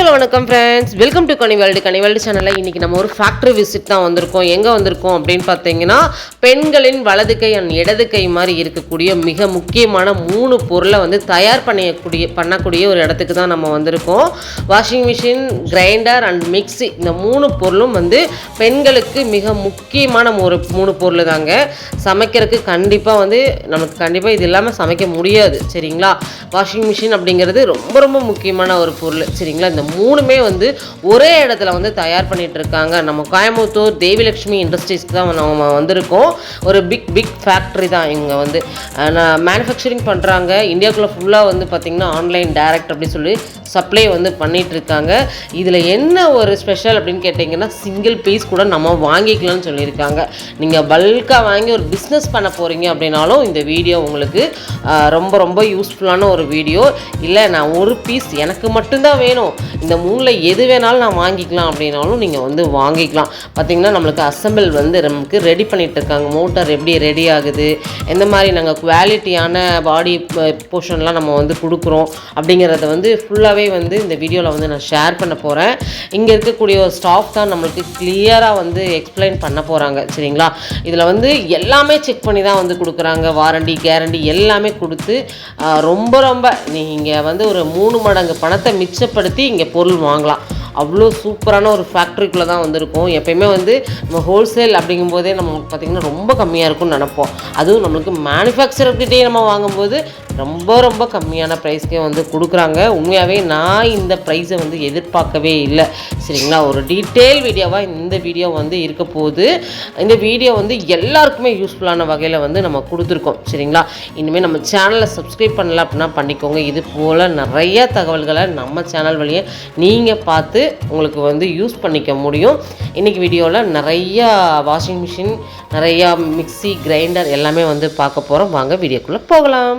Hello வணக்கம் friends, welcome to கனிவேல்டு சேனலில் இன்றைக்கி நம்ம ஒரு ஃபேக்ட்ரி விசிட் தான் வந்திருக்கோம். எங்கே வந்திருக்கோம் அப்படின்னு பார்த்தீங்கன்னா, பெண்களின் வலது கை அண்ட் இடது கை மாதிரி இருக்கக்கூடிய மிக முக்கியமான 3 பொருளை வந்து தயார் பண்ணக்கூடிய ஒரு இடத்துக்கு தான் நம்ம வந்திருக்கோம். Washing machine, grinder and mixie, இந்த 3 பொருளும் வந்து பெண்களுக்கு மிக முக்கியமான ஒரு 3 பொருள் தாங்க. சமைக்கிறதுக்கு கண்டிப்பாக இது இல்லாமல் சமைக்க முடியாது. சரிங்களா? வாஷிங் மிஷின் அப்படிங்கிறது ரொம்ப ரொம்ப முக்கியமான ஒரு பொருள். சரிங்களா? இந்த 3மே வந்து ஒரே இடத்துல வந்து தயார் பண்ணிட்டு இருக்காங்க. நம்ம கோயம்புத்தூர் தேவி லக்ஷ்மி இண்டஸ்ட்ரீஸ்க்கு தான் நம்ம வந்திருக்கோம். ஒரு பிக் ஃபேக்ட்ரி தான். இவங்க வந்து மேனுஃபேக்சரிங் பண்ணுறாங்க. இந்தியாவுக்குள்ளே ஃபுல்லாக வந்து பார்த்திங்கன்னா ஆன்லைன் டைரக்ட் அப்படி சொல்லி சப்ளை வந்து பண்ணிகிட்டு இருக்காங்க. இதில் என்ன ஒரு ஸ்பெஷல் அப்படின்னு கேட்டிங்கன்னா, சிங்கிள் பீஸ் கூட நம்ம வாங்கிக்கலாம்னு சொல்லியிருக்காங்க. நீங்கள் பல்காக வாங்கி ஒரு பிஸ்னஸ் பண்ண போகிறீங்க அப்படின்னாலும் இந்த வீடியோ உங்களுக்கு ரொம்ப ரொம்ப யூஸ்ஃபுல்லான ஒரு வீடியோ. இல்லை நான் ஒரு பீஸ் எனக்கு மட்டும்தான் வேணும், இந்த 3ல் எது வேணாலும் நான் வாங்கிக்கலாம் அப்படின்னாலும் நீங்கள் வந்து வாங்கிக்கலாம். பார்த்திங்கன்னா நம்மளுக்கு அசம்பிள் வந்து நமக்கு ரெடி பண்ணிகிட்டு இருக்காங்க. மோட்டார் எப்படி ரெடி ஆகுது, எந்த மாதிரி நாங்கள் குவாலிட்டியான பாடி போர்ஷன்லாம் நம்ம வந்து கொடுக்குறோம் அப்படிங்கிறத வந்து ஃபுல்லாகவே வந்து இந்த வீடியோவில் வந்து நான் ஷேர் பண்ண போகிறேன். இங்கே இருக்கக்கூடிய ஒரு ஸ்டாஃப் தான் நம்மளுக்கு கிளியராக வந்து எக்ஸ்பிளைன் பண்ண போகிறாங்க. சரிங்களா? இதில் வந்து எல்லாமே செக் பண்ணி தான் வந்து கொடுக்குறாங்க. வாரண்டி, கேரண்டி எல்லாமே கொடுத்து ரொம்ப ரொம்ப நீங்கள் வந்து ஒரு 3 மடங்கு பணத்தை மிச்சப்படுத்தி இங்கே பொருள் வாங்கலாம். அவ்வளோ சூப்பரான ஒரு ஃபேக்ட்ரிக்குள்ளே தான் வந்திருக்கும். எப்பயுமே வந்து நம்ம ஹோல்சேல் அப்படிங்கும்போதே நம்ம பார்த்திங்கன்னா ரொம்ப கம்மியாக இருக்கும்னு நினைப்போம். அதுவும் நம்மளுக்கு மேனுஃபேக்சர்கிட்டே நம்ம வாங்கும்போது ரொம்ப ரொம்ப கம்மியான ப்ரைஸ்க்கே வந்து கொடுக்குறாங்க. உண்மையாகவே நான் இந்த ப்ரைஸை வந்து எதிர்பார்க்கவே இல்லை. சரிங்களா? ஒரு டீட்டெயில் வீடியோவாக இந்த வீடியோ வந்து இருக்க போகுது. இந்த வீடியோ வந்து எல்லாருக்குமே யூஸ்ஃபுல்லான வகையில் வந்து நம்ம கொடுத்துருக்கோம். சரிங்களா? இனிமேல் நம்ம சேனலை சப்ஸ்கிரைப் பண்ணல அப்படின்னா பண்ணிக்கோங்க. இது போல் நிறைய தகவல்களை நம்ம சேனல் வழியே நீங்கள் பார்த்து உங்களுக்கு வந்து யூஸ் பண்ணிக்க முடியும். இன்றைக்கி வீடியோவில் நிறையா வாஷிங் மிஷின், நிறையா மிக்ஸி, கிரைண்டர் எல்லாமே வந்து பார்க்க போகிறோம். வாங்க வீடியோக்குள்ளே போகலாம்.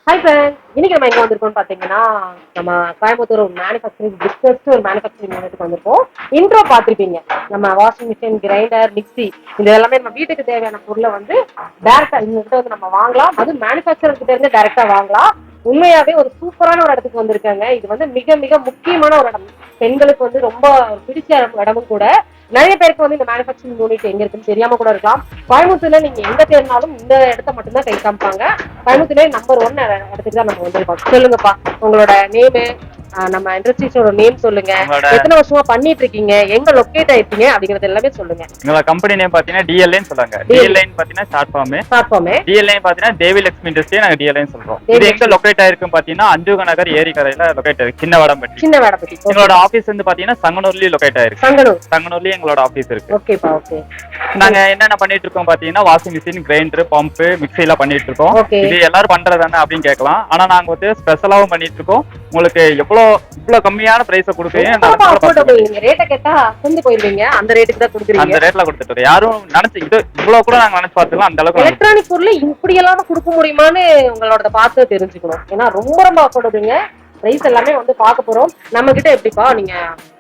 ஹாய் ஃப்ரெண்ட்ஸ், இன்னைக்கு நம்ம எங்கே வந்திருக்கோம்னு பார்த்தீங்கன்னா, நம்ம கோயம்புத்தூர் ஒரு மேனுஃபேக்சரிங் யூனிட்டுக்கு வந்திருக்கோம். இன்ட்ரோ பார்த்துருப்பீங்க. நம்ம வாஷிங் மிஷின், கிரைண்டர், மிக்ஸி இது எல்லாமே நம்ம வீட்டுக்கு தேவையான பொருளை வந்து டேரெக்டாக இவங்ககிட்ட வந்து நம்ம வாங்கலாம். அது மேனுஃபேக்சர்கிட்ட இருந்து டேரெக்டாக வாங்கலாம். உண்மையாவே ஒரு சூப்பரான ஒரு இடத்துக்கு வந்திருக்காங்க. இது வந்து மிக மிக முக்கியமான ஒரு இடம். பெண்களுக்கு வந்து ரொம்ப பிடிச்ச இடமும் கூட. நிறைய பேருக்கு வந்து இந்த மேனுஃபேக்சரிங் யூனிட் எங்க இருக்குன்னு தெரியாம கூட இருக்கலாம். கோயம்புத்தூர்ல நீங்க எங்க தேடினாலும் இந்த இடத்த மட்டும்தான் கை காமிப்பாங்க. கோயம்புத்தூர்ல நம்பர் 1 இடத்துக்கு தான் நம்ம வந்திருக்கோம். சொல்லுங்கப்பா உங்களோட நேமு, நம்ம இண்டஸ்ட்ரீஸோட நேம் சொல்லுங்க, எத்தனை வருஷமா பண்ணிட்டு இருக்கீங்க, எங்க லொகேட் ஆயிருக்கீங்க அப்படிங்கறது எல்லாமே சொல்லுங்க. எங்க கம்பெனி நேம் பாத்தீங்கன்னா டிஎல்ஐன்னு சொல்றாங்க. டிஎல்ஐன்னு பாத்தீங்கன்னா ஷார்ட் ஃபார்ம். டிஎல்ஐ பாத்தீங்கன்னா தேவி லக்ஷ்மி இண்டஸ்ட்ரி, நாங்க டிஎல்ஐன்னு சொல்றோம். இது எங்க லொகேட் ஆயிருக்கும் பாத்தீங்கன்னா அஞ்சுக நகர் ஏரிக்கரையில லொகேட் ஆயிருக்கு. சின்னவேடம்பட்டி. எங்களோட ஆபீஸ் வந்து பாத்தீங்கன்னா சங்கனூர்லயே லொகேட் ஆயிருக்கு. சங்கனூர்லயே எங்களோட ஆபீஸ் இருக்கு. ஓகேப்பா, ஓகே. நாங்க என்னென்ன பண்ணிட்டு இருக்கோம் பாத்தீங்கன்னா, washing machine, grinder, pump, mixie எல்லாம் பண்ணிட்டு இருக்கோம். இது எல்லாரும் பண்றதானே அப்படின்னு கேட்கலாம். ஆனா நாங்க வந்து ஸ்பெஷலாவும் பண்ணிட்டு இருக்கோம். உங்களுக்கு இவ்வளவு கம்மியான பிரைஸ கொடுக்கறீங்க. ரேட்ட கேட்டா கொஞ்சம் போயிருவீங்க. அந்த ரேட்டுக்கு தான் கொடுக்குறீங்க. அந்த ரேட்ல கொடுத்துட்டு யாரும் நினைச்சு இது இவ்வளவு கூட நாங்க நினைச்சு பார்த்துக்கலாம். அந்த அளவுக்கு எலக்ட்ரானிக் பொருள் இப்படி எல்லாம் கொடுக்க முடியுமான்னு உங்களோட பார்த்து தெரிஞ்சுக்கணும். ஏன்னா ரொம்ப ரொம்ப அஃபோர்டபுள்ங்க. பிரைஸ் எல்லாமே வந்து பார்க்க போறோம். நம்ம கிட்ட எப்படிப்பா நீங்க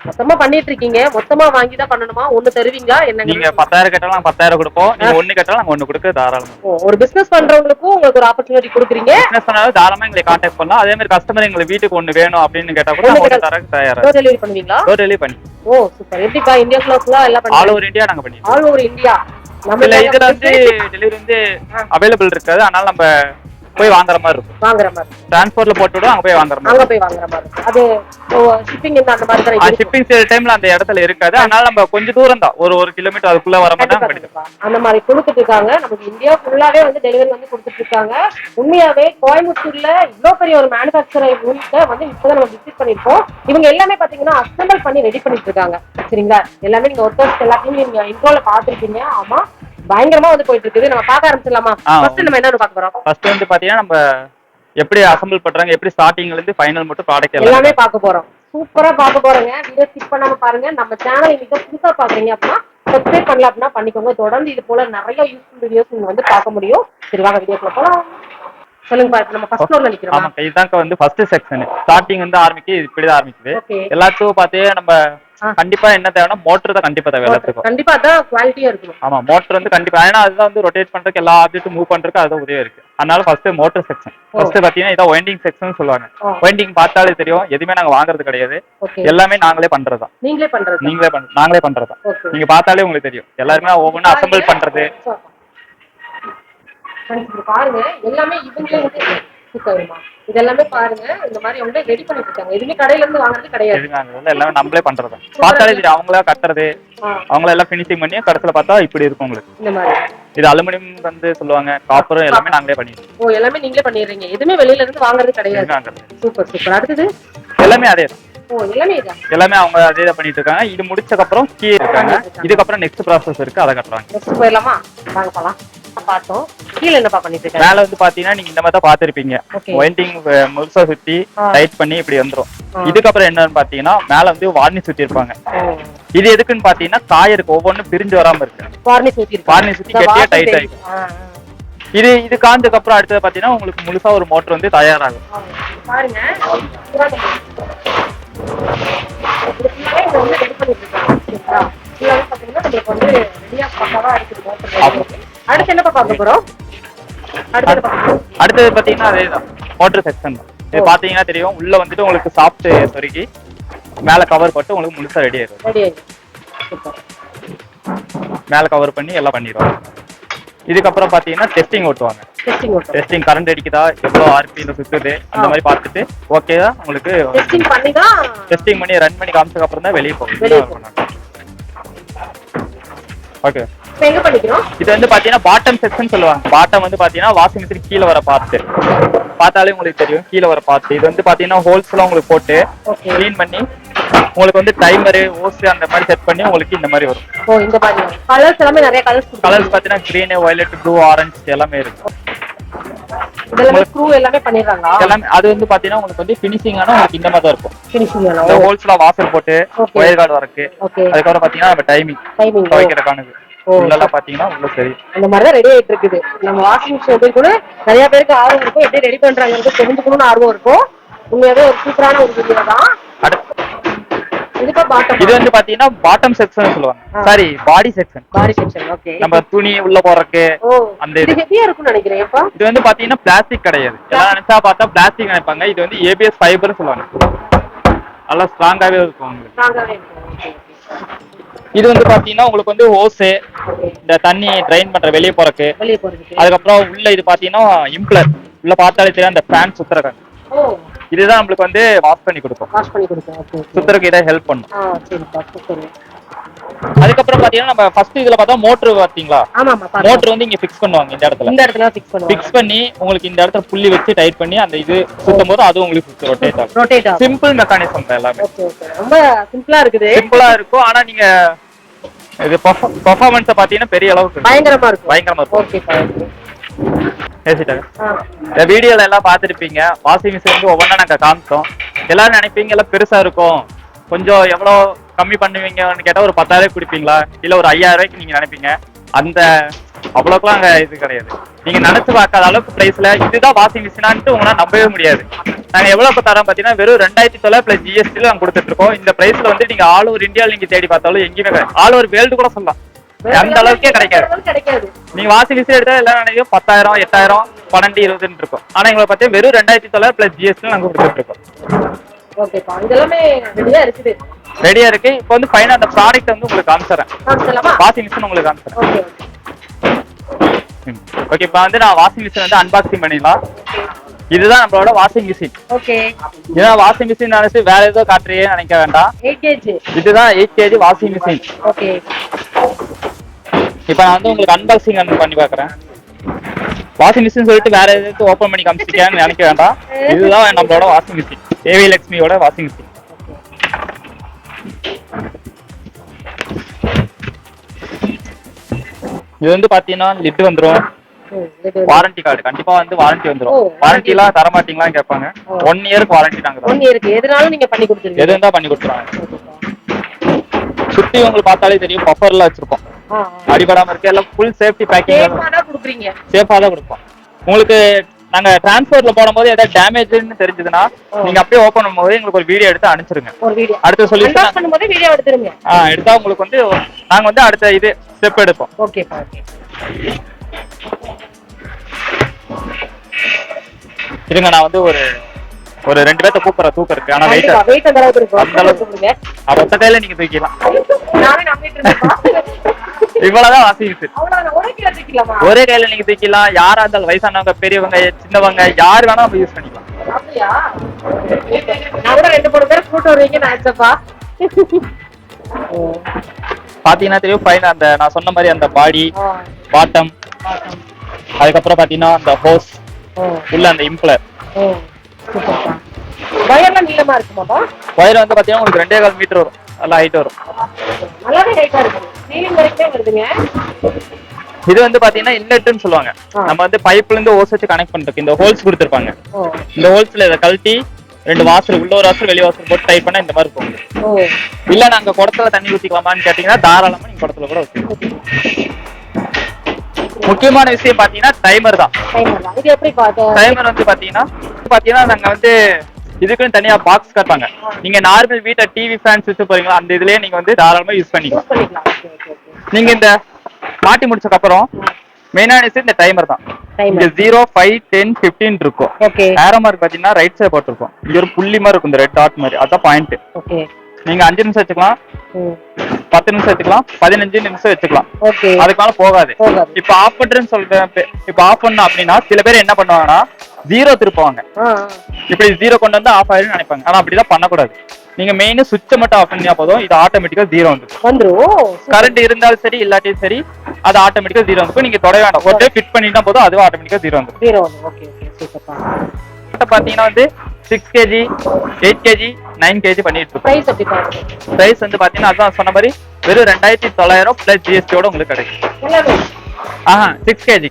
மொத்தமா பண்ணிட்டு இருக்கீங்க? மொத்தமா வாங்கி தான் பண்ணணுமா? ஒண்ணு தருவீங்களா? என்ன நீங்க 10,000 கேட்டாலும் 10,000 கொடுப்போம். நீங்க ஒண்ணு கேட்டாலும் நாங்க ஒண்ணு கொடுக்க தாராளமா. ஒரு பிசினஸ் பண்றவங்களுக்கும் உங்களுக்கு ஒரு ஆப்பர்ச்சுனிட்டி கொடுக்குறீங்க. பிசினஸ் பண்ணாலும் தாராளமா எங்களை கான்டாக்ட் பண்ணலாம். அதே மாதிரி கஸ்டமர் எங்க வீட்டுக்கு ஒண்ணு வேணும் அப்படின்னு கேட்டா கூட நாங்க தரக்கு தயாரா. டோர் டெலிவரி பண்ணுவீங்களா? டோர் டெலிவரி பண்ணி. ஓ சூப்பர். எப்படிப்பா இந்தியா ஃபுல்லா எல்லாம் பண்ணி? ஆல் ஓவர் இந்தியா நாங்க பண்ணி. All over India. நம்ம இதுல வந்து டெலிவரி வந்து அவைலபிள் இருக்காது. அதனால நம்ம போய் வாங்குற மாதிரி இருக்கும். டிரான்ஸ்போர்ட்ல போட்டுவிடும், அங்க போய் வாங்குற மாதிரி. அது ஷிப்பிங் அந்த மாதிரி தான். ஷிப்பிங் சில டைம்ல அந்த இடத்துல இருக்காது. அதனால நம்ம கொஞ்சம் தூரம் தான், ஒரு கிலோமீட்டர் அதுக்குள்ள வர மாட்டாங்க. அந்த மாதிரி கொடுத்துட்டு இருக்காங்க. நமக்கு இந்தியா ஃபுல்லாவே வந்து டெலிவரி வந்து கொடுத்துட்டு இருக்காங்க. உண்மையாவே கோயம்புத்தூர்ல இவ்வளவு பெரிய ஒரு மேனுஃபேக்சரிங் யூனிட்டை வந்து இப்பதான் நம்ம விசிட் பண்ணிருக்கோம். இவங்க எல்லாமே பாத்தீங்கன்னா அசெம்பிள் பண்ணி ரெடி பண்ணிட்டு இருக்காங்க. சரிங்களா? எல்லாமே நீங்க ஒர்க்கர்ஸ் எல்லாத்தையும் நீங்க இன்ட்ரோல பாத்துருக்கீங்க. ஆமா, பயங்கரமா வந்து போயிட்டு இருக்குது. நம்ம பார்க்க ஆரம்பிச்சிடலாமா? ஃபர்ஸ்ட் நம்ம என்ன பார்க்க போறோம்? ஃபர்ஸ்ட் வந்து பாத்தீங்கன்னா நம்ம எப்படி அசெம்பிள் பண்றாங்க, எப்படி ஸ்டார்டிங்ல இருந்து ஃபைனல் மட்டும் ப்ராடக்ட் எல்லாமே பார்க்க போறோம். சூப்பரா பார்க்க போறோங்க. வீடியோ ஸ்கிப் பண்ணாம பாருங்க. நம்ம சேனலை நீங்க புதுசா பாக்குறீங்க அப்படின்னா சப்ஸ்கிரைப் பண்ணல அப்படின்னா பண்ணிக்கோங்க. தொடர்ந்து இது போல நிறைய யூஸ்ஃபுல் வீடியோஸ் நீங்க வந்து பார்க்க முடியும். சரி வாங்க வீடியோக்குள்ள போலாம். சொல்லுங்க பாத்து, நம்ம ஃபர்ஸ்ட் ஃப்ளோர்ல நிக்கிறோம். ஆமா, இதுதான் வந்து ஃபர்ஸ்ட் செக்ஷன். ஸ்டார்டிங் வந்து இப்படி தான் ஆரம்பிக்குது. எல்லாத்துக்கும் பார்த்தே நம்ம கண்டிப்பா என்ன தேவைன்னா மோட்டர் தான் கண்டிப்பா தேவை. எல்லாத்துக்கும் கண்டிப்பா அதான் குவாலிட்டியா இருக்கும். ஆமா, மோட்டர் வந்து கண்டிப்பா. ஏன்னா அதுதான் வந்து ரொட்டேட் பண்றதுக்கு, எல்லா ஆப்ஜெக்ட்டும் மூவ் பண்றதுக்கு அதுதான் உதவியா இருக்கு. அதனால ஃபர்ஸ்ட் மோட்டர் செக்ஷன். ஃபர்ஸ்ட் பாத்தீங்கன்னா இதான் வைண்டிங் செக்ஷன் சொல்லுவாங்க. வைண்டிங் பார்த்தாலே தெரியும், எதுவுமே நாங்க வாங்குறது கிடையாது, எல்லாமே நாங்களே பண்றதா. நாங்களே பண்றதா. நீங்க பார்த்தாலே உங்களுக்கு தெரியும், எல்லாருமே ஒவ்வொன்றும் அசெம்பிள் பண்றது. பாருங்க எல்லாமே இவங்களே இதெல்லாமே பாருங்க இந்த மாதிரி அவங்க ரெடி பண்ணிட்டு இருக்காங்க. எதுவுமே கடையில இருந்து வாங்குறது கிடையாது, எல்லாமே நம்மளே பண்றதா. பார்த்தாலே தெரியும், அவங்களா கட்டுறது, அவங்கள எல்லாம் ஃபினிஷிங் பண்ணி கடைசில பார்த்தா இப்படி இருக்கும் உங்களுக்கு. இந்த மாதிரி இது அலுமினியம் வந்து சொல்லுவாங்க, காப்பர் எல்லாமே நாங்களே பண்ணிடுறோம். ஓ, எல்லாமே நீங்களே பண்ணிடுறீங்க, எதுவுமே வெளியில இருந்து வாங்குறது கிடையாது. Super super. அடுத்தது எல்லாமே அதே. ஓ, எல்லாமே அவங்க அதே தான் பண்ணிட்டு இருக்காங்க. இது முடிச்சதுக்கு அப்புறம் கீ இருக்காங்க. இதுக்கப்புறம் நெக்ஸ்ட் ப்ராசஸ் இருக்கு, அதை கட்டுறாங்க. நெக்ஸ்ட் போயிடலாமா? வாங்க போலாம். பார்த்தோம். கீழ என்னப்பா பண்ணிட்டு இருக்காங்க? மேல வந்து பாத்தீங்கன்னா நீங்க இந்த மாதிரி தான் பாத்திருப்பீங்க, வைண்டிங் முழுசா சுத்தி டைட் பண்ணி இப்படி வந்துரும். இதுக்கப்புறம் என்னன்னு பாத்தீங்கன்னா மேல வந்து வார்னிஷ் சுத்தி இருப்பாங்க. இது எதுக்குன்னு பாத்தீங்கன்னா காயருக்கு ஒவ்வொன்றும் பிரிஞ்சு வராம இருக்கு. வார்னிஷ் சுத்தி கெட்டியா டைட் ஆயிடும். இது காஞ்சதுக்கு அப்புறம் அடுத்தது பாத்தீங்கன்னா உங்களுக்கு முழுசா ஒரு மோட்டர் வந்து தயாராகும். பாருங்க அடுத்து என்ன பார்க்க போறோம்? அடுத்தது பாத்தீங்கன்னா அதேதான் மோட்டர் செக்ஷன் தான். இது பாத்தீங்கன்னா தெரியும், உள்ள வந்துட்டு உங்களுக்கு சாஃப்ட் சொருகி மேல கவர் போட்டு உங்களுக்கு முழுசா ரெடி ஆயிடும். மேல கவர் பண்ணி எல்லாம் பண்ணிடுவாங்க. இதுக்கப்புறம் பாத்தீங்கன்னா டெஸ்டிங் ஓட்டுவாங்க. டெஸ்டிங் கரண்ட் அடிக்குதா, எவ்வளவு ஆர்பிஎம்ல சுத்துது அந்த மாதிரி பார்த்துட்டு ஓகேவா உங்களுக்கு டெஸ்டிங் பண்ணி ரன் பண்ணி காமிச்சதுக்கு அப்புறம் தான் வெளியே போகும். ஓகே, இது வந்து பாத்தீங்கன்னா பாட்டம் செக்ஷன் சொல்லுவாங்க. பாட்டம் வந்து பாத்தீங்கன்னா வாஷிங் மிஷின் கீழே வர பார்த்து பார்த்தாலே உங்களுக்கு தெரியும், கீழே வர பார்த்து. இது வந்து பாத்தீங்கன்னா ஹோல்ஸ் எல்லாம் உங்களுக்கு போட்டு கிளீன் பண்ணி உங்களுக்கு வந்து டைமரு ஓஸ் அந்த மாதிரி செட் பண்ணி உங்களுக்கு இந்த மாதிரி வரும். ஓ, இந்த மாதிரி கலர்ஸ் எல்லாமே நிறைய கலர்ஸ் பாத்தீங்கன்னா கிரீன், வயலட், ப்ளூ, ஆரஞ்சு எல்லாமே இருக்கு. இதெல்லாம் ஸ்க்ரூ எல்லாமே பண்ணிடுறாங்க. எல்லாமே அது வந்து பாத்தீங்கன்னா உங்களுக்கு வந்து ஃபினிஷிங் ஆன உங்களுக்கு இந்த மாதிரி தான் இருக்கும். ஃபினிஷிங் ஆன இந்த ஹோல்ஸ்ல வாசல் போட்டு வயர் கார்டு வர்றதுக்கு. அதுக்கப்புறம் பாத்தீங்கன்னா நம்ம டைமிங் துவைக்கிறதுக்கானது உள்ளலாம் பாத்தீங்கன்னா உள்ள சரி அந்த மாதிரி தான் ரெடி ஆயிட்டு இருக்குது. நம்ம வாஷிங் மிஷின் கூட நிறைய பேருக்கு ஆர்வம் இருக்கும், எப்படி ரெடி பண்றாங்கிறது தெரிஞ்சுக்கணும்னு ஆர்வம் இருக்கும். உண்மையாவே ஒரு சூப்பரான ஒரு வீடியோ தான். இது வந்து பாத்தீங்கன்னா பாட்டம் செக்ஷன் சொல்லுவாங்க, சாரி பாடி செக்ஷன். ஓகே, நம்ம துணி உள்ள போறதுக்கு அந்த இது ஹெவியா இருக்கும்னு நினைக்கிறேன். இது வந்து பாத்தீங்கன்னா பிளாஸ்டிக் கிடையாது, எல்லாம் நினைச்சா பார்த்தா பிளாஸ்டிக் நினைப்பாங்க. இது வந்து ஏபிஎஸ் ஃபைபர் சொல்லுவாங்க, நல்லா ஸ்ட்ராங்காவே இருக்கும். இது வந்து பாத்தீங்கன்னா உங்களுக்கு வந்து ஹோஸ், இந்த தண்ணி ட்ரைன் பண்ற வெளியே போறதுக்கு. அதுக்கப்புறம் உள்ள இது பாத்தீங்கன்னா இம்ப்ளர், உள்ள பார்த்தாலே தெரியும் அந்த ஃபேன் சுத்துறதுக்கு. இதுதான் நம்மளுக்கு வந்து வாஷ் பண்ணி கொடுக்கும். சுத்தருக்கு இதை ஹெல்ப் பண்ணும். அதுக்கப்புறம் பாத்தீங்கன்னா நம்ம ஃபர்ஸ்ட் இதுல பார்த்தா மோட்டர் பாத்தீங்களா, மோட்டர் வந்து இங்க ஃபிக்ஸ் பண்ணுவாங்க. இந்த இடத்துல ஃபிக்ஸ் பண்ணி உங்களுக்கு இந்த இடத்துல புள்ளி வச்சு டைட் பண்ணி அந்த இது சுத்தும் போது அது உங்களுக்கு ரொட்டேட் ஆகும். சிம்பிள் மெக்கானிசம் தான் எல்லாமே. ரொம்ப சிம்பிளா இருக்குது, சிம்பிளா இருக்கும். ஆனா நீங்க இது பெர்ஃபார்மன்ஸ் பாத்தீங்கன்னா பெரிய அளவுக்கு பயங்கரமா இருக்கும். இந்த வீடியோல எல்லாம் பாத்துருப்பீங்க, வாஷிங் மிஷின் வந்து ஒவ்வொன்றா நாங்க காமிச்சோம். எல்லாரும் நினைப்பீங்க எல்லாம் பெருசா இருக்கும், கொஞ்சம் எவ்வளவு கம்மி பண்ணுவீங்கன்னு கேட்டா ஒரு 10,000 கொடுப்பீங்களா, இல்ல ஒரு 5,000 ரூபாய்க்கு நீங்க நினைப்பீங்க. அந்த அவ்வளவுக்குலாம் அங்க இது கிடையாது. நீங்க நினைச்சு பார்க்காத அளவுக்கு பிரைஸ்ல இதுதான் வாஷிங் மிஷினான்ட்டு உங்களால நம்பவே முடியாது. நாங்க எவ்வளவு தரோம் பாத்தீங்கன்னா வெறும் 2,900 பிளஸ் ஜிஎஸ்டில நாங்க கொடுத்துட்டு இருக்கோம். இந்த பிரைஸ்ல வந்து நீங்க ஆல் ஓவர் இந்தியா நீங்க தேடி பார்த்தாலும் எங்கேயுமே ஆல் ஓவர் வேர்ல்டு கூட சொல்லலாம், அந்த அளவுக்கே கிடைக்காது. நீங்க வாஷிங் மிஷின் எடுத்தா எல்லாம் நினைக்கும் 10,000, 8,000, 12, 20 இருக்கும். ஆனா எங்களை பத்தி வெறும் 2,900 பிளஸ் ஜிஎஸ்டி நாங்க கொடுத்துட்டு இருக்கோம். ரெடியா இருக்கு. இப்போ வந்து ஃபைனல் அந்த ப்ராடக்ட் வந்து உங்களுக்கு காமிச்சறேன். வாஷிங் மிஷின் உங்களுக்கு காமிச்சறேன். ஓகே, இப்போ வந்து நான் வாஷிங் மிஷின் வந்து அன்பாக்சிங் பண்ணிடலாம். இதுதான் நம்மளோட வாஷிங் மிஷின். ஓகே, ஏன்னா வாஷிங் மிஷின் நினைச்சு வேற ஏதோ காட்டுறியே நினைக்க வேண்டாம். 8 kg இதுதான் 8 kg வாஷிங் மிஷின். ஓகே, இப்போ நான் வந்து உங்களுக்கு அன்பாக்சிங் பண்ணி பார்க்குறேன். வாஷிங் மிஷின் சொல்லிட்டு வேற எதாவது ஓப்பன் பண்ணி காமிச்சிருக்கேன்னு நினைக்க வேண்டாம். இதுதான் நம்மளோட வாஷிங் மிஷின், தேவி லட்சுமியோட வாஷிங் மிஷின். இது வந்து பாத்தீங்கன்னா லிட் வந்துரும், வாரண்டி கார்டு கண்டிப்பா வந்து வாரண்டி வந்துரும். வாரண்டி எல்லாம் தர மாட்டீங்களான்னு கேட்பாங்க. 1 இயருக்கு வாரண்டி நாங்க 1 இயருக்கு எதுனாலும் நீங்க பண்ணி கொடுத்துருங்க, எது இருந்தா பண்ணி கொடுத்துருவாங்க. சுத்தி உங்களுக்கு பார்த்தாலே தெரியும், பஃபர்லாம் வச்சிருப்போம், அடிபடாம இருக்கு. எல்லாம் ஃபுல் சேஃப்டி பேக்கிங் கொடுக்குறீங்க, சேஃபா தான் கொடுப்போம். உங்களுக்கு நாங்க டிரான்ஸ்போர்ட்ல போடும்போது ஏதாவது டேமேஜ்னு தெரிஞ்சதுன்னா நீங்க அப்படியே ஓபன் பண்ணும்போது எங்களுக்கு ஒரு வீடியோ எடுத்து அனுப்பிச்சிருங்க. அடுத்த சொல்யூஷன் பண்ணும்போது வீடியோ எடுத்துருங்க. எடுத்தா உங்களுக்கு வந்து நாங்க வந்து அடுத்த இது ஸ்டெப் எடுப்போம். ஓகே. இருங்க நான் வந்து ஒரு 2 பேர்த்த கூப்பிடுற தூக்கம் இருக்கு. ஆனா வெயிட் அந்த அளவுக்கு இருக்கு. அப்ப ஒத்த கையில நீங்க தூக்கிடலாம். இவ்வளவுதான் வாசிச்சு. ஒரே கையில நீங்க தூக்கிடலாம். யாரா இருந்தாலும் வயசானவங்க, பெரியவங்க, சின்னவங்க யார் வேணா நம்ம யூஸ் பண்ணிக்கலாம். பாத்தீங்கன்னா தெரியும் ஃபைன். அந்த நான் சொன்ன மாதிரி அந்த பாடி பாட்டம், அதுக்கப்புறம் பாத்தீங்கன்னா அந்த ஹோஸ் உள்ள அந்த இம்ப்ளர். வயர்லாம் நீளமா இருக்குமாப்பா? வயர் வந்து பாத்தீங்கன்னா உங்களுக்கு 2.25 மீட்டர் வரும். நல்லா ஹைட் வரும். நல்லாவே ஹைட்டா இருக்கு. சீலிங் வரைக்கும் வருதுங்க. இது வந்து பாத்தீங்கன்னா இன்லெட்னு சொல்லுவாங்க. நம்ம வந்து பைப்ல இருந்து ஹோஸ் வச்சு கனெக்ட் பண்றதுக்கு இந்த ஹோல்ஸ் கொடுத்திருப்பாங்க. இந்த ஹோல்ஸ்ல இத கழட்டி 2 வாசல், உள்ள ஒரு வாசல், வெளிய வாசல் போட்டு டைப் பண்ணா இந்த மாதிரி இருக்கும். இல்ல நாங்க குடத்துல தண்ணி ஊத்திக்கலாமான்னு கேட்டீங்கன்னா தாராளமா நீங்க குடத்துல கூட ஊத்திக்கலாம். முக்கியமான விஷயம் பாத்தீங்கன்னா டைமர் தான். டைமர் வந்து பாத்தீங்கன்னா நாங்க வந்து இதுக்குன்னு தனியா பாக்ஸ் கட்டாங்க. நீங்க நார்மல் வீட்டை டிவி ஃபேன்ஸ் வச்சு போறீங்களா அந்த இதுலயே நீங்க வந்து தாராளமா யூஸ் பண்ணிக்கலாம். நீங்க இந்த மாட்டி முடிச்சதுக்கு அப்புறம் மெயினான விஷயம் இந்த டைமர் தான். இங்க 0, 5, 10, 15 இருக்கும். ஏரோ மார்க் பாத்தீங்கன்னா ரைட் சைடு போட்டிருக்கும். இங்க ஒரு புள்ளி மாதிரி இருக்கும், இந்த ரெட் டாட் மாதிரி. அதான் பாயிண்ட். நீங்க 5 நிமிஷம் வச்சுக்கலாம், 10 நிமிஷம் வச்சுக்கலாம், 15 நிமிஷம் வச்சுக்கலாம். அதுக்கு மேல போகாது. இப்ப ஆஃப் பண்றேன்னு சொல்றேன். இப்ப ஆஃப் பண்ண அப்படின்னா சில பேர் என்ன பண்ணுவாங்கன்னா 0 திருப்புவாங்க. இப்படி 0 கொண்டு வந்து ஆஃப் ஆயிடும்னு நினைப்பாங்க. ஆனா அப்படிதான் பண்ணக்கூடாது. நீங்க மெயின் சுவிட்சை மட்டும் ஆஃப் பண்ணியா போதும், இது ஆட்டோமேட்டிக்கா 0 வந்துடும். கரண்ட் இருந்தாலும் சரி இல்லாட்டியும் சரி அது ஆட்டோமேட்டிக்கா 0 வந்துடும். நீங்க தொட வேண்டாம், ஒரு டைம் ஃபிட் பண்ணிட்டா போதும், அதுவும் ஆட்டோமேட்டிக்கா 0 வந்துடும். பாத்தீங்கன்னா வந்து 6 kg, 8 kg, 9 kg பண்ணிட்டு இருக்கோம். பிரைஸ் வந்து பாத்தீங்கன்னா அதான் சொன்ன மாதிரி வெறும் 2900 பிளஸ் ஜிஎஸ்டியோட உங்களுக்கு கிடைக்கும். 6 kg.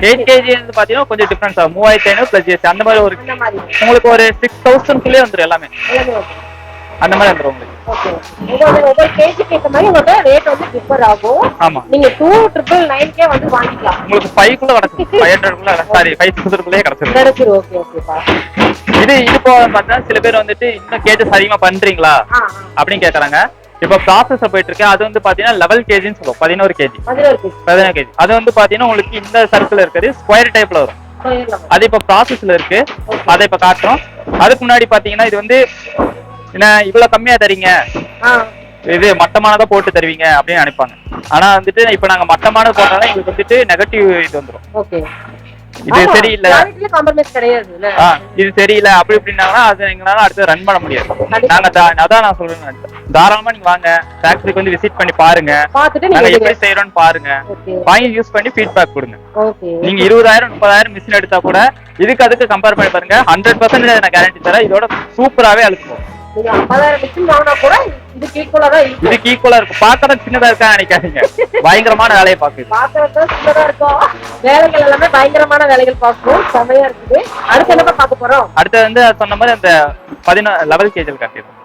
8 kg வந்து பாத்தீங்கன்னா கொஞ்சம் டிஃபரன்ஸ் ஆகும். 3500 பிளஸ் ஜிஎஸ்டி அந்த மாதிரி உங்களுக்கு ஒரு 6000 குள்ளே வந்துடும். எல்லாமே அந்த மாதிரி வந்துடும் உங்களுக்கு. ஒவ்வொரு கேஜிக்கு ஏத்த மாதிரி உங்களோட ரேட் வந்து டிஃபர் ஆகும். ஆமா, நீங்க 2999 வந்து வாங்கிக்கலாம். உங்களுக்கு 5 குள்ள கிடைக்கும். 500 குள்ள சாரி 5,000 குள்ளே கிடைச்சிரும். ஓகே. இது இப்போ பார்த்தா சில பேர் வந்துட்டு இன்னும் கேஜஸ் அதிகமா பண்றீங்களா அப்படின்னு கேக்குறாங்க. இப்ப ப்ராசஸ் போயிட்டு இருக்கு. அது வந்து பாத்தீங்கன்னா லெவல் கேஜின்னு சொல்லுவோம். 11 கேஜி. அது வந்து பாத்தீங்கன்னா உங்களுக்கு இந்த சர்க்கிள் இருக்குது ஸ்கொயர் டைப்ல வரும். அது இப்ப ப்ராசஸ்ல இருக்கு. அதை இப்ப காட்டுறோம். அதுக்கு முன்னாடி பாத்தீங்கன்னா இது வந்து என்ன இவ்வளவு கம்மியா தரீங்க, இது மட்டமானதா போட்டு தருவீங்க அப்படின்னு நினைப்பாங்க. ஆனா வந்துட்டு இப்ப நாங்க மட்டமானது போட்டாலும் எங்களுக்கு வந்துட்டு நெகட்டிவ் இது வந்துடும். இது சரியில்லை, இது சரியில்லை அப்படி இப்படின்னாங்கன்னா அது எங்களால அடுத்து ரன் பண்ண முடியாது. நாங்க அதான் நான் சொல்றேன், தாராளமா நீங்க வாங்க, ஃபேக்டரிக்கு வந்து விசிட் பண்ணி பாருங்க, நாங்க எப்படி செய்யறோம்னு பாருங்க, வாங்கி யூஸ் பண்ணி ஃபீட்பேக் கொடுங்க. நீங்க 20,000 30,000 மிஷின் எடுத்தா கூட அதுக்கு கம்பேர் பண்ணி பாருங்க. 100% நான் கேரண்டி தரேன், இதோட சூப்பராவே அழுத்துவோம். இதுக்கு ஈக்குவலா இருக்கும். பாக்குறது சின்னதா இருக்கா நினைக்காதீங்க, பயங்கரமான வேலையை பாக்குது. வேலைகள் எல்லாமே பயங்கரமான வேலைகள் பார்க்கும். செமையா இருக்குது. அடுத்து என்ன பார்க்க போறோம்? அடுத்து வந்து சொன்ன மாதிரி அந்த 11 கேஜில் காட்டிடுறோம்.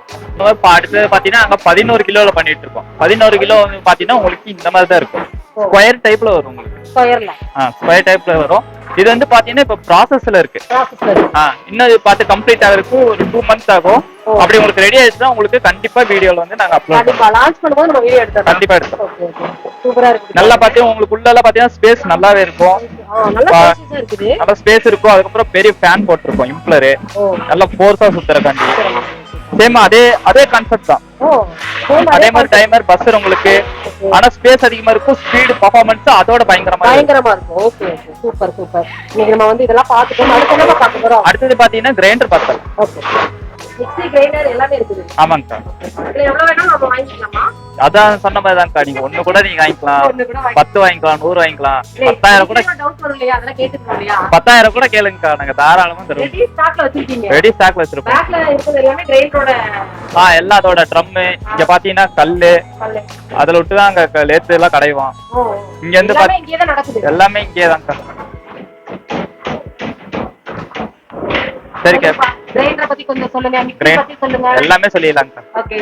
அடுத்து பாத்தீங்கன்னா அங்க 11 கிலோல பண்ணிட்டு இருக்கோம். 11 கிலோ வந்து பாத்தீங்கன்னா உங்களுக்கு இந்த மாதிரி தான் இருக்கும். ஸ்கொயர் டைப்ல வரும் உங்களுக்கு. ஸ்கொயர் டைப்ல வரும். இது வந்து பாத்தீங்கன்னா இப்ப ப்ராசஸ்ல இருக்கு. இன்னும் பார்த்து கம்ப்ளீட் ஆகிறதுக்கு ஒரு 2 months ஆகும். அப்படி உங்களுக்கு ரெடி ஆயிடுச்சுன்னா உங்களுக்கு கண்டிப்பா வீடியோல வந்து நாங்க அப்லோட் பண்ணுவோம். கண்டிப்பா எடுத்துறோம். சூப்பரா இருக்கு. நல்லா பாத்தீங்கன்னா உங்களுக்கு உள்ள எல்லாம் பாத்தீங்கன்னா ஸ்பேஸ் நல்லாவே இருக்கும். நல்லா ஸ்பேஸ் இருக்கும். அதுக்கப்புறம் பெரிய ஃபேன் போட்டிருக்கோம், இம்ப்ளர் நல்லா ஃபோர்ஸா சுத்துறக்காண்டி. சேம் அதே கான்செப்ட் தான். அதே மாதிரி டைமர் பஸ்ஸர் உங்களுக்கு. ஆனா ஸ்பேஸ் அதிகமா இருக்கும், ஸ்பீடு பெர்ஃபார்மன்ஸ் அதோட பயங்கரமா இருக்கும். Okay super. இன்னைக்கு நம்ம வந்து இதெல்லாம் பார்த்துட்டோம். அடுத்து என்ன பார்க்க போறோம்? அடுத்து பாத்தீங்கன்னா கிரைண்டர் பார்க்கலாம். மிக்ஸி கிரைண்டர் எல்லாமே இருக்குது. ஆமாங்கக்கா. இதுல எவ்வளவு வேணா நம்ம வாங்கிக்கலாமா? அதான் சொன்ன மாதிரி தான்க்கா, நீங்க ஒண்ணு கூட நீங்க வாங்கிக்கலாம், 10 வாங்கிக்கலாம், 100 வாங்கிக்கலாம், 10,000 கூட. டவுட் வரும் இல்லையா, அதெல்லாம் கேட்டுக்கணும் இல்லையா? 10,000 கூட கேளுங்கக்கா, நாங்க தாராளமா தருவோம். ரெடி ஸ்டாக்ல வச்சிருக்கீங்க? ரெடி ஸ்டாக்ல வச்சிருக்கோம். பேக்ல இருக்குது எல்லாமே கிரைண்டரோட. எல்லாத்தோட ட்ரம் இங்க பாத்தீங்கன்னா கல்லு அதுல விட்டு தான் அங்க லேத்து எல்லாம் கடைவோம். இங்க இருந்து எல்லாமே இங்கே தான்க்கா. சரிக்கா, கிரைண்டர் பத்தி கொஞ்சம் சொல்லுங்க. மிக்ஸி பத்தி சொல்லுங்க. எல்லாமே சொல்லிடலாம்க்கா. ஓகே.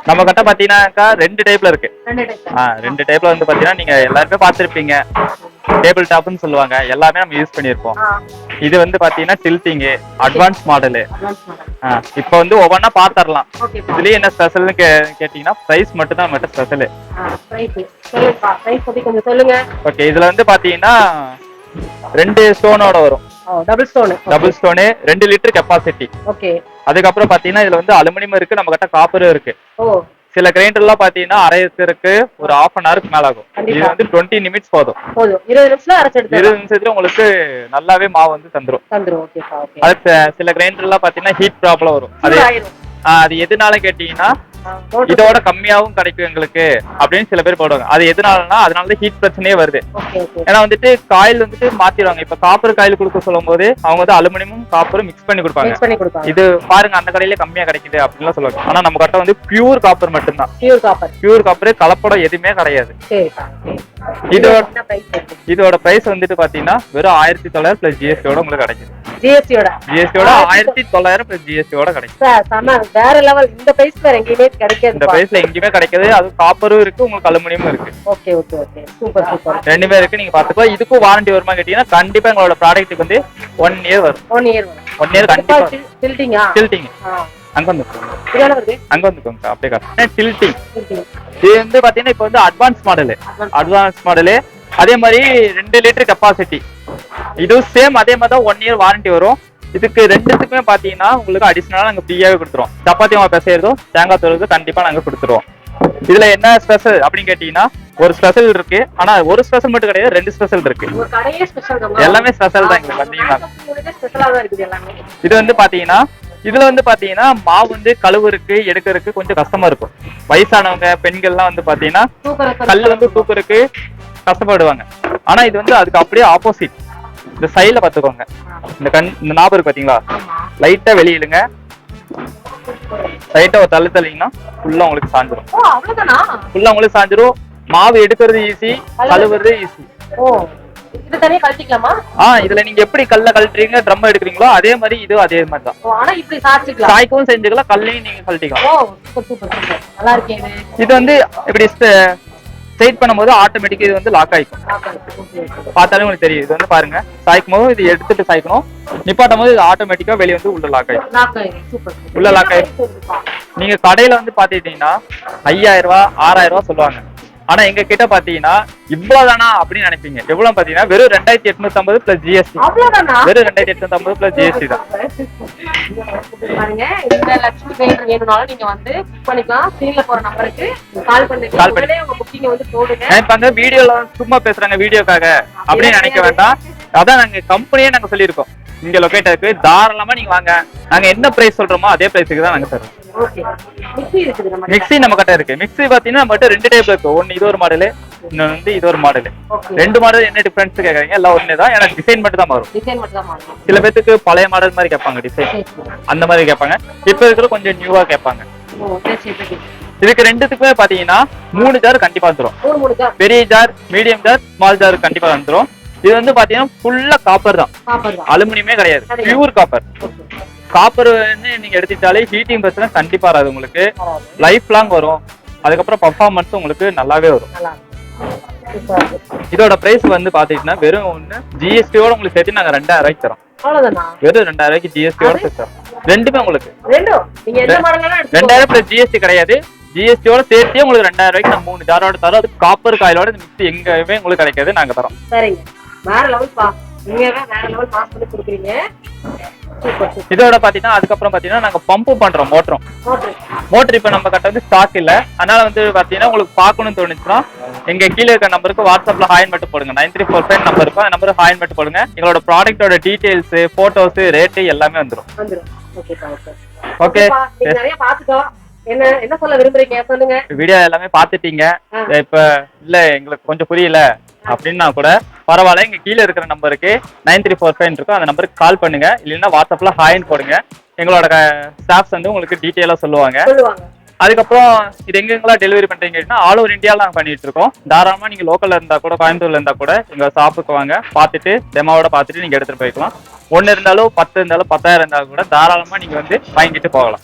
நம்ம கிட்ட பாத்தீங்கன்னாக்கா 2 டைப்ல இருக்கு. 2 டைப்ல வந்து பாத்தீங்கன்னா நீங்க எல்லாருமே பாத்திருப்பீங்க, டேபிள் டாப்னு சொல்லுவாங்க. எல்லாமே நம்ம யூஸ் பண்ணிருப்போம். இது வந்து பாத்தீங்கன்னா டில்டிங் அட்வான்ஸ் மாடலு. இப்போ வந்து ஒவ்வொன்னா பாத்தரலாம். இதுலயே என்ன ஸ்பெஷல்னு கேட்டீங்கன்னா பிரைஸ் மட்டும் தான் மட்டும் ஸ்பெஷல். சொல்லுங்க. ஓகே, இதுல வந்து பாத்தீங்கன்னா 2 ஸ்டோனோட வரும். Double stone 2 litre capacity. Okay. அதுக்கப்புறம் பாத்தீங்கன்னா இதுல வந்து அலுமினியம் இருக்கு, நம்ம கிட்ட காப்பரும் இருக்கு. சில கிரைண்டர் எல்லாம் பாத்தீங்கன்னா அரைக்கிறதுக்கு ஒரு 1/2 hour மேல ஆகும். இது வந்து 20 நிமிட்ஸ் போதும். 20 நிமிஷத்துல உங்களுக்கு நல்லாவே மாவு வந்து தந்துரும். அது சில கிரைண்டர் எல்லாம் பாத்தீங்கன்னா ஹீட் ப்ராப்ளம் வரும். அது எதனால கேட்டீங்கன்னா இதோட கம்மியாவும் கிடைக்கும் எங்களுக்கு அப்படின்னு சில பேர் போடுவாங்க. அது எதனாலன்னா அதனாலதான் ஹீட் பிரச்சனையே வருது. ஏன்னா வந்துட்டு காயில் வந்துட்டு மாத்திடுவாங்க. இப்ப காப்பர் காயில் கொடுக்க சொல்லும் போது அவங்க வந்து அலுமினியமும் காப்பரும் மிக்ஸ் பண்ணி கொடுப்பாங்க. இது பாருங்க அந்த கடையில கம்மியா கிடைக்குது அப்படின்னு சொல்லுவாங்க. ஆனா நம்ம கிட்ட வந்து பியூர் காப்பர் மட்டும்தான். பியூர் காப்பர் கலப்படம் எதுவுமே கிடையாது. இதோட பிரைஸ் வந்துட்டு பாத்தீங்கன்னா வெறும் 1900 பிளஸ் ஜிஎஸ்டியோட உங்களுக்கு கிடைக்குது. ஜிஎஸ்டியோட 1900 பிளஸ் ஜிஎஸ்டியோட கிடைக்கும். வேற லெவல். இந்த பிரைஸ்ல எங்கேயுமே கிடைக்காது. இந்த பிரைஸ்ல எங்கேயுமே கிடைக்காது. அது காப்பரும் இருக்கு, உங்களுக்கு அலுமினியமும் இருக்கு. Okay okay okay, super super. ரெண்டுமே இருக்கு. நீங்க பாத்துக்கோ. இதுக்கும் வாரண்டி வருமா கேட்டீங்கன்னா கண்டிப்பா எங்களோட ப்ராடக்ட்டுக்கு வந்து 1 year வரும். 1 year கண்டிப்பா. டில்டிங் அங்க வந்துக்கோங்க. அப்படியே காட்டுறேன். டில்டிங் இது வந்து பாத்தீங்கன்னா இப்ப வந்து அட்வான்ஸ் மாடலு. அதே மாதிரி 2 லிட்டர் கெப்பாசிட்டி. இது சேம் அதே மாதிரி தான் 1 year வாரண்டி வரும். இதுக்கு ரெண்டுத்துக்குமே பாத்தீங்கன்னா உங்களுக்கு அடிஷனலா நாங்க ஃப்ரீயாவே கொடுத்துருவோம். சப்பாத்தி மாவு பிசைறதும் தேங்காய் துருவுக்கு கண்டிப்பா நாங்க கொடுத்துருவோம். இதுல என்ன ஸ்பெஷல் அப்படின்னு கேட்டீங்கன்னா ஒரு ஸ்பெஷல் இருக்கு. ஆனா ஒரு ஸ்பெஷல் மட்டும் கிடையாது, 2 ஸ்பெஷல் இருக்கு. எல்லாமே ஸ்பெஷல் தான். இங்க பாத்தீங்கன்னா இது வந்து பாத்தீங்கன்னா இதுல வந்து பாத்தீங்கன்னா மாவு வந்து கழுவுறதுக்கு எடுக்கிறதுக்கு கொஞ்சம் கஷ்டமா இருக்கும். வயசானவங்க பெண்கள்லாம் வந்து பாத்தீங்கன்னா கல் வந்து தூக்குறதுக்கு கஷ்டப்படுவாங்க. ஆனா இது வந்து அதுக்கு அப்படியே ஆப்போசிட். இந்த சைட்ல பாத்துக்கோங்க. இந்த நாபு இருக்கு பாத்தீங்களா, லைட்டா வெளியிடுங்க. லைட்டா ஒரு தள்ளிங்கன்னா ஃபுல்லா உங்களுக்கு சாஞ்சிரும். ஃபுல்லா உங்களுக்கு சாஞ்சிரும். மாவு எடுக்கிறது ஈஸி, கழுவுறது ஈஸி. இதுல நீங்க எப்படி கல்ல கழட்டுறீங்க, ட்ரம் எடுக்கிறீங்களோ அதே மாதிரி இது அதே மாதிரி தான். சாய்க்கவும் செஞ்சுக்கலாம், கல்லையும் நீங்க கழட்டிக்கலாம். இது வந்து இப்படி ஸ்ட்ரைட் பண்ணும்போது ஆட்டோமேட்டிக்கா இது வந்து லாக் ஆயிக்கும். பார்த்தாலே உங்களுக்கு தெரியும். இது வந்து பாருங்க, சாய்க்கும் போது இது எடுத்துட்டு சாய்க்கணும், நிப்பாட்டும் போது இது ஆட்டோமேட்டிக்கா வெளியே வந்து உள்ள லாக் ஆயிடும். உள்ள லாக் ஆயிடும். நீங்க கடையில வந்து பாத்துக்கிட்டீங்கன்னா 5000 ரூபாய் 6000 ரூபாய் சொல்லுவாங்க. ஆனா எங்க கிட்ட பாத்தீங்கன்னா இவ்வளவுதானா அப்படின்னு நினைப்பீங்க. எவ்வளவு பாத்தீங்கன்னா வெறும் 2850 பிளஸ் ஜிஎஸ்டி. வெறும் 2850 பிளஸ் ஜிஎஸ்டி தான். பாருங்க, இந்த லட்சுமி கிரைண்டர் வேணும்னாலும் நீங்க வந்து புக் பண்ணிக்கலாம். ஸ்கிரீன்ல போற நம்பருக்கு கால் பண்ணி உங்க புக்கிங் வந்து போடுங்க. இப்ப அந்த வீடியோல சும்மா பேசுறாங்க வீடியோக்காக அப்படின்னு நினைக்க வேண்டாம். அதான் நாங்க கம்பெனியே நாங்க சொல்லியிருக்கோம். இங்க லொகேட் இருக்கு, தாராளமா நீங்க வாங்க. நாங்க என்ன பிரைஸ் சொல்றோமோ அதே பிரைஸுக்கு தான் நாங்க தருவோம். மிக்ஸி நம்ம கிட்ட இருக்கு. மிக்ஸி பாத்தீங்கன்னா நம்ம கிட்ட 2 டைப்ல இருக்கு. ஒன்னு இது ஒரு மாடலு, இன்னொன்னு வந்து இது ஒரு மாடலு. 2 மாடல் என்ன டிஃபரன்ஸ் கேக்குறீங்க? எல்லாம் ஒண்ணே தான். ஏன்னா டிசைன் மட்டும் தான் மாறும். சில பேருக்கு பழைய மாடல் மாதிரி கேட்பாங்க, டிசைன் அந்த மாதிரி கேட்பாங்க. இப்ப இருக்கிற கொஞ்சம் நியூவா கேட்பாங்க. இதுக்கு ரெண்டுத்துக்குமே பாத்தீங்கன்னா 3 ஜார் கண்டிப்பா வந்துரும். பெரிய jar, medium jar, small jar கண்டிப்பா வந்துரும். இது வந்து பாத்தீங்கன்னா ஃபுல்லா காப்பர் தான், அலுமினியமே கிடையாது. Pure copper. காப்பர் நீங்க எடுத்துட்டாலே ஹீட்டிங் பிரச்சனை கண்டிப்பா வராது உங்களுக்கு. லைஃப் லாங் வரும். அதுக்கப்புறம் பர்ஃபார்மன்ஸ் உங்களுக்கு நல்லாவே வரும். இதோட பிரைஸ் வந்து பாத்தீங்கன்னா வெறும் ஒண்ணு ஜிஎஸ்டியோட உங்களுக்கு சேர்த்து நாங்க 2000 ரூபாய்க்கு தரோம். வெறும் 2000 ரூபாய்க்கு ஜிஎஸ்டியோட சேர்த்தோம். ரெண்டுமே உங்களுக்கு 2000 பிளஸ் ஜிஎஸ்டி கிடையாது. ஜிஎஸ்டியோட சேர்த்து உங்களுக்கு 2000 ரூபாய்க்கு நான் 3 ஜாரோட தரோம். அது காப்பர் காயிலோட மிக்ஸி எங்கேயுமே உங்களுக்கு கிடைக்காது, நாங்க தரோம். சரிங்க, வேற லெவல் பா. நீங்க வேற லெவல் பாஸ் பண்ணி கொடுக்குறீங்க. இதோட பாத்தீங்கன்னா அதுக்கப்புறம் பாத்தீங்கன்னா நாங்க பம்பு பண்றோம். மோட்டர் இப்ப நம்ம கிட்ட வந்து ஸ்டாக் இல்ல. அதனால வந்து பாத்தீங்கன்னா உங்களுக்கு பாக்கணும்னு தோணுச்சுன்னா எங்க கீழே இருக்க நம்பருக்கு வாட்ஸ்அப்ல ஹாய் மட்டும் போடுங்க. 9345 நம்பர் இருக்கும். அந்த நம்பருக்கு ஹாய் மட்டும் போடுங்க. எங்களோட ப்ராடக்ட்டோட டீடைல்ஸ், போட்டோஸ், ரேட் எல்லாமே வந்துரும். ஓகே, நிறைய பாத்துட்டோம். என்ன சொல்ல விரும்புறீங்க சொல்லுங்க. வீடியோ எல்லாமே பாத்துட்டீங்க. இப்ப இல்ல எங்களுக்கு கொஞ்சம் புரியல அப்படின்னா கூட பரவாயில்ல, இங்க கீழே இருக்கிற நம்பருக்கு 9345 இருக்கும். அந்த நம்பருக்கு கால் பண்ணுங்க. இல்லைன்னா வாட்ஸ்அப்ல ஹாய்ன்னு போடுங்க. எங்களோட ஸ்டாஃப்ஸ் வந்து உங்களுக்கு டீட்டெயிலா சொல்லுவாங்க. அதுக்கப்புறம் இது எங்கெங்கெல்லாம் டெலிவரி பண்றீங்கன்னா ஆல் ஓவர் இந்தியாவில் நாங்கள் பண்ணிட்டு இருக்கோம். தாராளமா நீங்க லோக்கல்ல இருந்தா கூட, கோயம்புத்தூர்ல இருந்தா கூட எங்க ஷாப்புக்கு வாங்க. பார்த்துட்டு டெமோவோட பார்த்துட்டு நீங்க எடுத்துட்டு போய்க்கலாம். 1 இருந்தாலும் 10 இருந்தாலும் 10,000 இருந்தாலும் கூட தாராளமா நீங்க வந்து வாங்கிட்டு போகலாம்.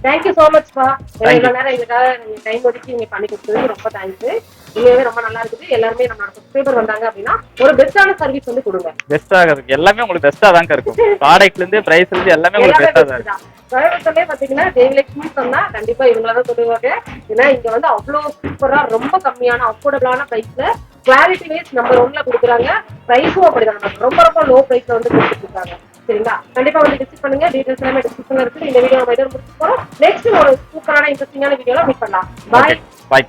தேங்க்யூ சோ மச் பா. இவ்வளவு நேரம் இதுக்காக நீங்க டைம் ஒதுக்கி நீங்க பண்ணி கொடுத்தது ரொம்ப தேங்க்ஸ். நீங்கவே ரொம்ப நல்லா இருக்குது. எல்லாருமே நம்மளோட சப்ஸ்கிரைபர் வந்தாங்க அப்படின்னா ஒரு பெஸ்டான சர்வீஸ் வந்து கொடுங்க. பெஸ்டா இருக்கு, எல்லாமே உங்களுக்கு பெஸ்டா தாங்க இருக்கும். ப்ராடக்ட்ல இருந்து பிரைஸ்ல இருந்து எல்லாமே உங்களுக்கு பெஸ்டா தான் இருக்கும். கோயம்புத்தூர்லயே பாத்தீங்கன்னா தேவி லட்சுமி சொன்னா கண்டிப்பா இவங்களதான் சொல்லுவாங்க. ஏன்னா இங்க வந்து அவ்வளவு சூப்பரா ரொம்ப கம்மியான அஃபோர்டபிளான பிரைஸ்ல குவாலிட்டி வைஸ் நம்பர் 1ல கொடுக்குறாங்க. பிரைஸும் அப்படிதான், ரொம்ப ரொம்ப லோ பிரைஸ்ல வந்து கொடுத்துட்டு இருக்காங்க. சரிங்களா? கண்டிப்பா வந்து விசிட் பண்ணுங்க. டீடைல்ஸ் எல்லாமே டிஸ்கிரிப்ஷன்ல இருக்கு. இந்த வீடியோ நம்ம இதோட முடிச்சு போறோம். நெக்ஸ்ட் ஒரு சூப்பரான இன்ட்ரெஸ்டிங்கான வீடியோல மீட் பண்ணலாம். பாய்.